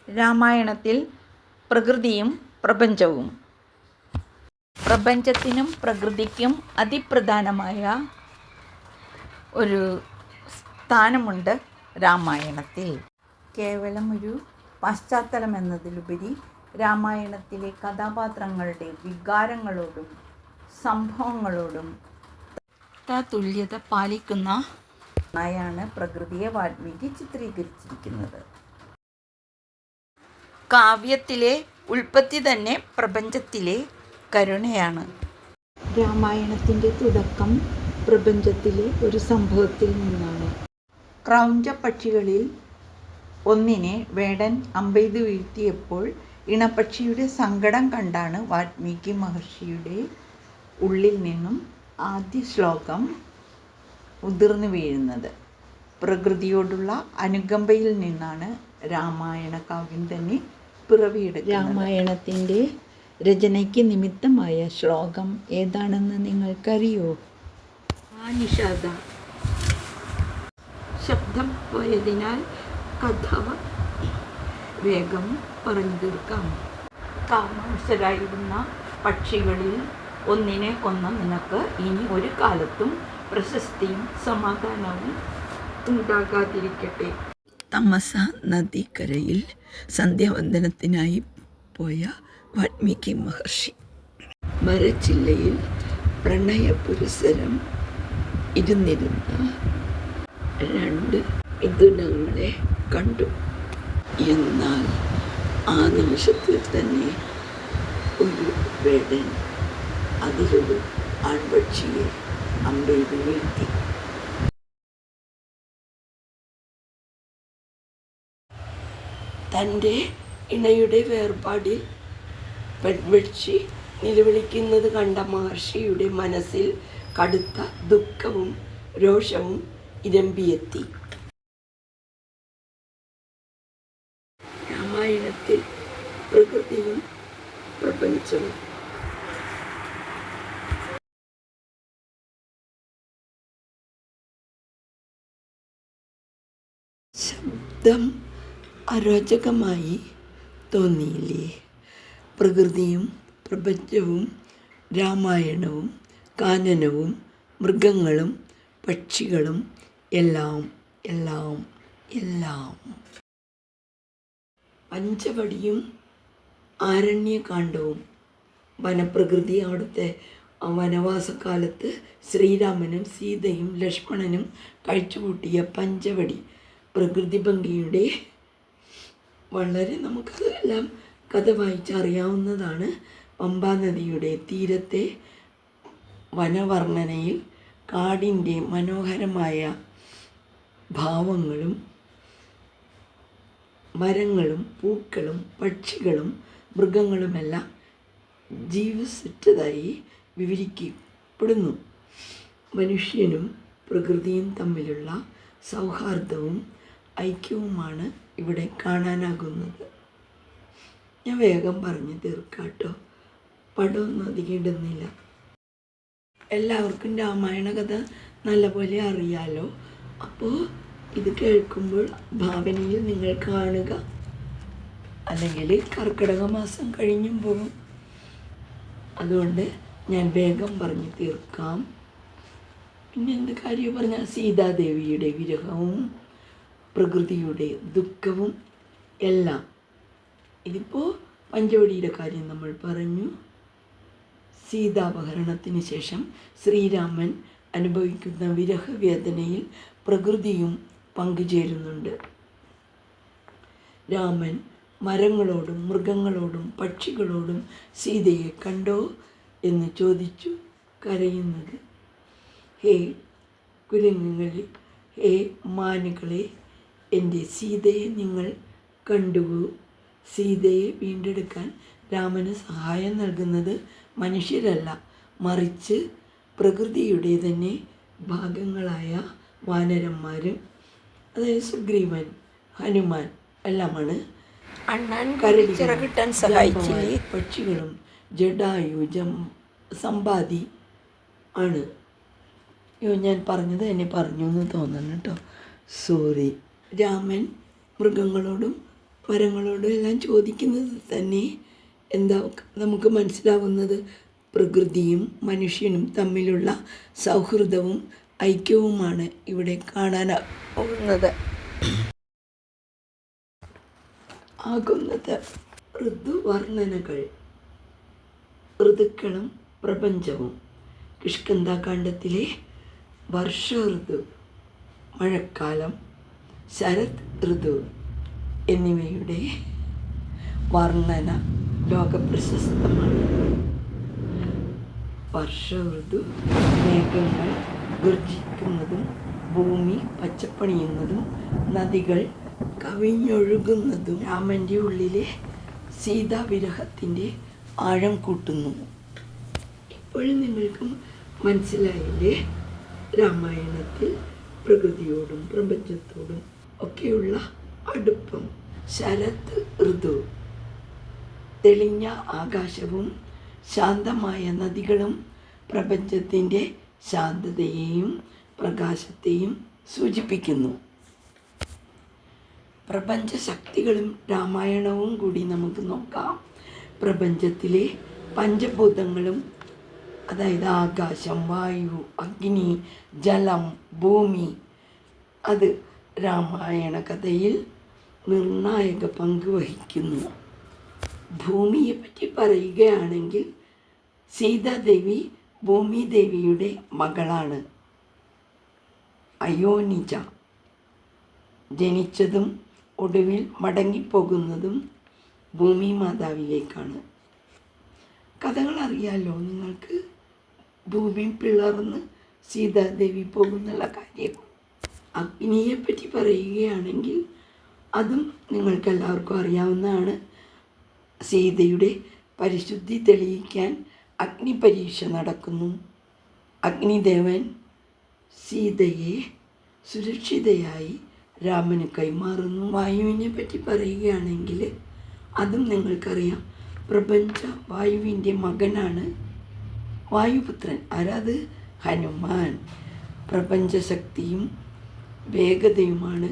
രാമായണത്തിൽ പ്രകൃതിയും പ്രപഞ്ചവും. പ്രപഞ്ചത്തിനും പ്രകൃതിക്കും അതിപ്രധാനമായ ഒരു സ്ഥാനമുണ്ട് രാമായണത്തിൽ. കേവലം ഒരു പശ്ചാത്തലം എന്നതിലുപരി രാമായണത്തിലെ കഥാപാത്രങ്ങളുടെ വികാരങ്ങളോടും സംഭവങ്ങളോടും തുല്യത പാലിക്കുന്ന ാണ് പ്രകൃതിയെ വാൽമീകി ചിത്രീകരിച്ചിരിക്കുന്നത്. കാവ്യത്തിലെ ഉൽപ്പത്തി തന്നെ പ്രപഞ്ചത്തിലെ കരുണയാണ്. രാമായണത്തിൻ്റെ തുടക്കം പ്രപഞ്ചത്തിലെ ഒരു സംഭവത്തിൽ നിന്നാണ്. ക്രൗഞ്ചപക്ഷികളിൽ ഒന്നിനെ വേടൻ അമ്പെയ്ത് വീഴ്ത്തിയപ്പോൾ ഇണപക്ഷിയുടെ സങ്കടം കണ്ടാണ് വാൽമീകി മഹർഷിയുടെ ഉള്ളിൽ നിന്നും ആദ്യ ശ്ലോകം ഉതിർന്നു വീഴുന്നത്. പ്രകൃതിയോടുള്ള അനുകമ്പയിൽ നിന്നാണ് രാമായണ കാവ്യം തന്നെ പിറവിയെടുക്കുന്നത്. രാമായണത്തിൻ്റെ രചനയ്ക്ക് നിമിത്തമായ ശ്ലോകം ഏതാണെന്ന് നിങ്ങൾക്കറിയോ? നിഷാദ. ശബ്ദം പോയതിനാൽ കഥ വേഗം പറഞ്ഞു തീർക്കാം. താമസരായിരുന്ന പക്ഷികളിൽ ഒന്നിനെ കൊന്ന നിനക്ക് ഇനി ഒരു കാലത്തും പ്രശസ്തിയും സമാധാനവും ഉണ്ടാകാതിരിക്കട്ടെ. തമസ നദിക്കരയിൽ സന്ധ്യാവന്ദനത്തിനായി പോയ വാൽമീകി മഹർഷി മരച്ചില്ലയിൽ പ്രണയപുരസരം ഇരുന്നിരുന്ന രണ്ട് മിഥുനങ്ങളെ കണ്ടു. എന്നാൽ ആ നിമിഷത്തിൽ തന്നെ ഒരു വേടൻ അതിലൊരു ആൺപക്ഷിയെ അമ്പെയ്ത് വീഴ്ത്തി. തൻ്റെ ഇണയുടെ വേർപാടിൽ പെൺപക്ഷി നിലവിളിക്കുന്നത് കണ്ട മഹർഷിയുടെ മനസ്സിൽ കടുത്ത ദുഃഖവും രോഷവും ഇരമ്പിയെത്തി. രാമായണത്തിൽ പ്രകൃതിയും പ്രപഞ്ചവും. ശബ്ദം അരോചകമായി തോന്നിയില്ലേ? പ്രകൃതിയും പ്രപഞ്ചവും രാമായണവും കാനനവും മൃഗങ്ങളും പക്ഷികളും എല്ലാം എല്ലാം എല്ലാം. പഞ്ചവടിയും ആരണ്യകാണ്ഡവും. വനപ്രകൃതി. അവിടുത്തെ വനവാസകാലത്ത് ശ്രീരാമനും സീതയും ലക്ഷ്മണനും കഴിച്ചുകൂട്ടിയ പഞ്ചവടി. പ്രകൃതി ഭംഗിയുടെ വളരെ നമുക്കതെല്ലാം കഥ വായിച്ചറിയാവുന്നതാണ്. പമ്പാ നദിയുടെ തീരത്തെ വനവർണ്ണനയിൽ കാടിൻ്റെ മനോഹരമായ ഭാവങ്ങളും മരങ്ങളും പൂക്കളും പക്ഷികളും മൃഗങ്ങളുമെല്ലാം ജീവിച്ചിട്ടതായി വിവരിക്കപ്പെടുന്നു. മനുഷ്യനും പ്രകൃതിയും തമ്മിലുള്ള സൗഹാർദ്ദവും ഐക്യവുമാണ് ഇവിടെ കാണാനാകുന്നത്. ഞാൻ വേഗം പറഞ്ഞു തീർക്കാട്ടോ, പടമൊന്നും അധികം ഇടുന്നില്ല. എല്ലാവർക്കും രാമായണ കഥ നല്ലപോലെ അറിയാലോ. അപ്പോൾ ഇത് കേൾക്കുമ്പോൾ ഭാവനയിൽ നിങ്ങൾ കാണുക. അല്ലെങ്കിൽ കർക്കിടക മാസം കഴിഞ്ഞും പോകും. അതുകൊണ്ട് ഞാൻ വേഗം പറഞ്ഞു തീർക്കാം. പിന്നെ എന്ത് കാര്യം പറഞ്ഞാൽ സീതാദേവിയുടെ വിരഹവും പ്രകൃതിയുടെ ദുഃഖവും എല്ലാം. ഇതിപ്പോൾ പഞ്ചവടിയുടെ കാര്യം നമ്മൾ പറഞ്ഞു. സീതാപഹരണത്തിന് ശേഷം ശ്രീരാമൻ അനുഭവിക്കുന്ന വിരഹവേദനയിൽ പ്രകൃതിയും പങ്കുചേരുന്നുണ്ട്. രാമൻ മരങ്ങളോടും മൃഗങ്ങളോടും പക്ഷികളോടും സീതയെ കണ്ടോ എന്ന് ചോദിച്ചു കരയുന്നത്. ഹേ കുരങ്ങുകളെ, ഹേ മാനുകളെ, എൻ്റെ സീതയെ നിങ്ങൾ കണ്ടുവോ? സീതയെ വീണ്ടെടുക്കാൻ രാമന് സഹായം നൽകുന്നത് മനുഷ്യരല്ല, മറിച്ച് പ്രകൃതിയുടെ തന്നെ ഭാഗങ്ങളായ വാനരന്മാരും, അതായത് സുഗ്രീവൻ, ഹനുമാൻ എല്ലാമാണ്. അണ്ണാൻ ചിറകിട്ടാൻ സഹായിച്ചില്ലേ? പക്ഷികളും ജഡായു സമ്പാദി ആണ്. ഞാൻ പറഞ്ഞത് എന്നെ പറഞ്ഞു എന്ന് തോന്നുന്നു കേട്ടോ, സോറി. രാമൻ മൃഗങ്ങളോടും മരങ്ങളോടും എല്ലാം ചോദിക്കുന്നത് തന്നെ എന്താ നമുക്ക് മനസ്സിലാവുന്നത്? പ്രകൃതിയും മനുഷ്യനും തമ്മിലുള്ള സൗഹൃദവും ഐക്യവുമാണ് ഇവിടെ കാണാനാകുന്നത്. ഋതുവർണ്ണനകൾ, ഋതുക്കളും പ്രപഞ്ചവും. കിഷ്കിന്ധാകാണ്ഡത്തിലെ വർഷ ഋതു, മഴക്കാലം, ശരത് ഋതു എന്നിവയുടെ വർണ്ണന ലോകപ്രശസ്തമാണ്. വർഷ ഋതു മേഘങ്ങൾ ഗർജിക്കുന്നതും ഭൂമി പച്ചപ്പണിയുന്നതും നദികൾ കവിഞ്ഞൊഴുകുന്നതും രാമൻ്റെ ഉള്ളിലെ സീതാവിരഹത്തിൻ്റെ ആഴം കൂട്ടുന്നു. ഇപ്പോഴും നിങ്ങൾക്കും മനസ്സിലായില്ലേ? രാമായണത്തിൽ പ്രകൃതിയോടും പ്രപഞ്ചത്തോടും ഒക്കെയുള്ള അടുപ്പം. ശരത് ഋതു, തെളിഞ്ഞ ആകാശവും ശാന്തമായ നദികളും പ്രപഞ്ചത്തിൻ്റെ ശാന്തതയെയും പ്രകാശത്തെയും സൂചിപ്പിക്കുന്നു. പ്രപഞ്ചശക്തികളും രാമായണവും കൂടി നമുക്ക് നോക്കാം. പ്രപഞ്ചത്തിലെ പഞ്ചഭൂതങ്ങളും, അതായത് ആകാശം, വായു, അഗ്നി, ജലം, ഭൂമി, അത് രാമായണ കഥയിൽ നിർണായക പങ്ക് വഹിക്കുന്നു. ഭൂമിയെ പറ്റി പറയുകയാണെങ്കിൽ സീതാദേവി ഭൂമിദേവിയുടെ മകളാണ്. അയോനിജ. ജനിച്ചതും ഒടുവിൽ മടങ്ങിപ്പോകുന്നതും ഭൂമി മാതാവിലേക്കാണ്. കഥകൾ അറിയാലോ നിങ്ങൾക്ക്? ഭൂമി പിളർന്ന് സീതാദേവി പോകുന്നുള്ള കാര്യം. അഗ്നിയെപ്പറ്റി പറയുകയാണെങ്കിൽ അതും നിങ്ങൾക്കെല്ലാവർക്കും അറിയാവുന്നതാണ്. സീതയുടെ പരിശുദ്ധി തെളിയിക്കാൻ അഗ്നിപരീക്ഷ നടക്കുന്നു. അഗ്നിദേവൻ സീതയെ സുരക്ഷിതയായി രാമന് കൈമാറുന്നു. വായുവിനെ പറ്റി പറയുകയാണെങ്കിൽ അതും നിങ്ങൾക്കറിയാം. പ്രപഞ്ച വായുവിൻ്റെ മകനാണ് വായുപുത്രൻ. ആരാത്? ഹനുമാൻ. പ്രപഞ്ചശക്തിയും വേഗതയുമാണ്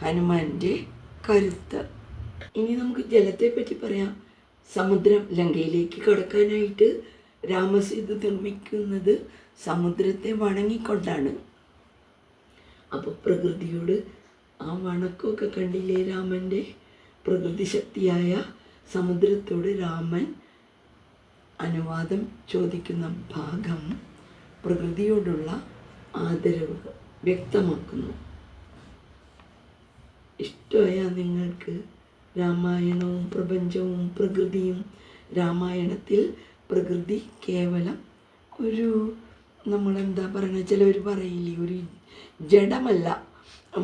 ഹനുമാൻ്റെ കരുത്ത്. ഇനി നമുക്ക് ജലത്തെ പറ്റി പറയാം. സമുദ്രം ലങ്കയിലേക്ക് കടക്കാനായിട്ട് രാമസേതു നിർമ്മിക്കുന്നത് സമുദ്രത്തെ വണങ്ങിക്കൊണ്ടാണ്. അപ്പോൾ പ്രകൃതിയോട് ആ വണക്കമൊക്കെ കണ്ടില്ലേ രാമൻ്റെ? പ്രകൃതി ശക്തിയായ സമുദ്രത്തോട് രാമൻ അനുവാദം ചോദിക്കുന്ന ഭാഗം പ്രകൃതിയോടുള്ള ആദരവ് വ്യക്തമാക്കുന്നു. ഇഷ്ടമായ നിങ്ങൾക്ക് രാമായണവും പ്രപഞ്ചവും പ്രകൃതിയും? രാമായണത്തിൽ പ്രകൃതി കേവലം ഒരു നമ്മളെന്താ പറയുക, ചിലവർ പറയില്ലേ, ഒരു ജഡമല്ല,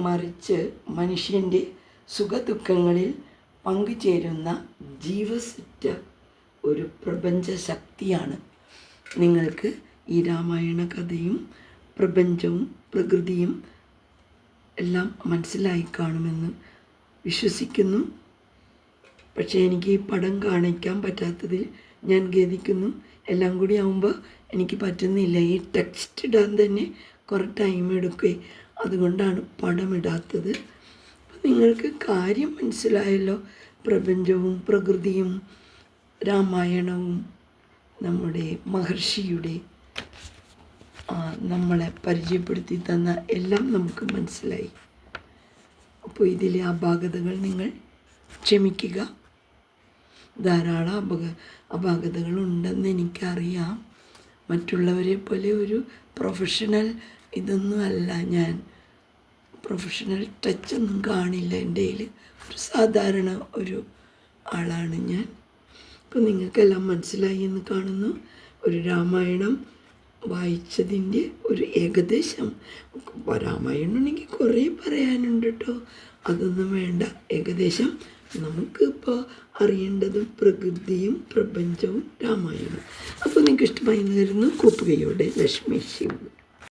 മറിച്ച് മനുഷ്യൻ്റെ സുഖദുഃഖങ്ങളിൽ പങ്കുചേരുന്ന ജീവസുറ്റ ഒരു പ്രപഞ്ച ശക്തിയാണ്. നിങ്ങൾക്ക് ഈ രാമായണ കഥയും പ്രപഞ്ചവും പ്രകൃതിയും എല്ലാം മനസ്സിലായി കാണുമെന്ന് വിശ്വസിക്കുന്നു. പക്ഷേ എനിക്ക് ഈ പടം കാണിക്കാൻ പറ്റാത്തതിൽ ഞാൻ ഖേദിക്കുന്നു. എല്ലാം കൂടി ആകുമ്പോൾ എനിക്ക് പറ്റുന്നില്ല. ഈ ടെക്സ്റ്റ് ഇടാൻ തന്നെ കുറേ ടൈം എടുക്കുകയും അതുകൊണ്ടാണ് പടം ഇടാത്തത്. നിങ്ങൾക്ക് കാര്യം മനസ്സിലായല്ലോ. പ്രപഞ്ചവും പ്രകൃതിയും രാമായണവും നമ്മുടെ മഹർഷിയുടെ നമ്മളെ പരിചയപ്പെടുത്തി തന്ന എല്ലാം നമുക്ക് മനസ്സിലായി. അപ്പോൾ ഇതിലെ അപാകതകൾ നിങ്ങൾ ക്ഷമിക്കുക. ധാരാളം അപാകതകളുണ്ടെന്ന് എനിക്കറിയാം. മറ്റുള്ളവരെ പോലെ ഒരു പ്രൊഫഷണൽ ഇതൊന്നും അല്ല ഞാൻ. പ്രൊഫഷണൽ ടച്ചൊന്നും കാണില്ല എൻ്റെ കയ്യിൽ. ഒരു സാധാരണ ഒരു ആളാണ് ഞാൻ. അപ്പോൾ നിങ്ങൾക്കെല്ലാം മനസ്സിലായി എന്ന് കാണുന്നു. ഒരു രാമായണം വായിച്ചതിൻ്റെ ഒരു ഏകദേശം. രാമായണം ഉണ്ടെങ്കിൽ കുറേ പറയാനുണ്ട് കേട്ടോ. അതൊന്നും വേണ്ട. ഏകദേശം നമുക്കിപ്പോൾ അറിയേണ്ടതും പ്രകൃതിയും പ്രപഞ്ചവും രാമായണം. അപ്പോൾ നിങ്ങൾക്ക് ഇഷ്ടമായി എന്ന് കരുതുന്നു. കൂപ്പുകയോടെ ലക്ഷ്മി ശിവ.